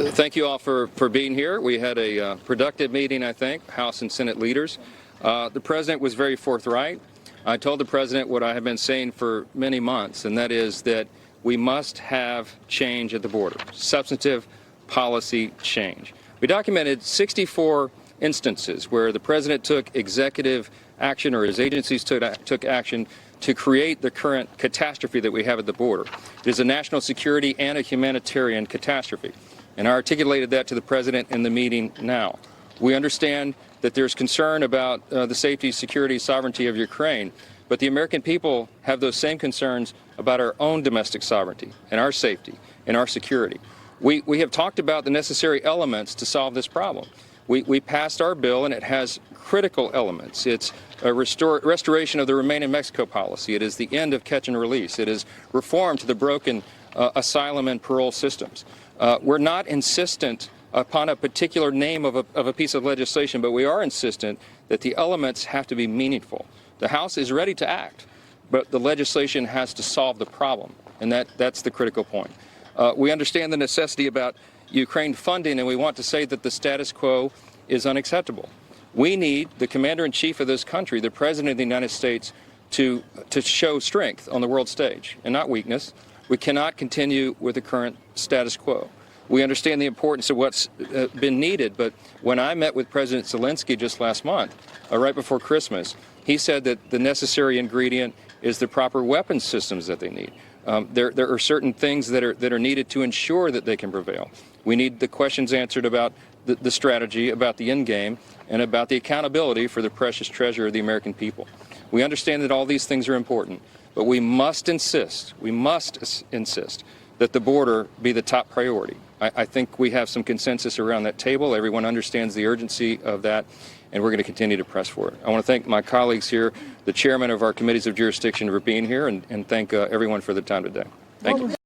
Thank you all for being here. We had a productive meeting, I think, House and Senate leaders. The President was very forthright. I told the President what I have been saying for many months, and that is that we must have change at the border, substantive policy change. We documented 64 instances where the President took executive action or his agencies took action to create the current catastrophe that we have at the border. It is a national security and a humanitarian catastrophe. And I articulated that to the President in the meeting now. We understand that there's concern about the safety, security, sovereignty of Ukraine, but the American people have those same concerns about our own domestic sovereignty and our safety and our security. We have talked about the necessary elements to solve this problem. We passed our bill, and it has critical elements. It's a restoration of the Remain in Mexico policy. It is the end of catch and release. It is reform to the broken asylum and parole systems. We're not insistent upon a particular name of a piece of legislation, but we are insistent that the elements have to be meaningful. The House is ready to act, but the legislation has to solve the problem, and that's the critical point. We understand the necessity about Ukraine funding, and we want to say that the status quo is unacceptable. We need the commander-in-chief of this country, the President of the United States, to show strength on the world stage and not weakness. We cannot continue with the current status quo. We understand the importance of what's been needed, but when I met with President Zelensky just last month, right before Christmas, he said that the necessary ingredient is the proper weapons systems that they need. There are certain things that are needed to ensure that they can prevail. We need the questions answered about the strategy, about the end game, and about the accountability for the precious treasure of the American people. We understand that all these things are important, but we must insist that the border be the top priority. I think we have some consensus around that table. Everyone understands the urgency of that, and we're going to continue to press for it. I want to thank my colleagues here, the chairman of our committees of jurisdiction, for being here, and thank everyone for the time today. Thank you.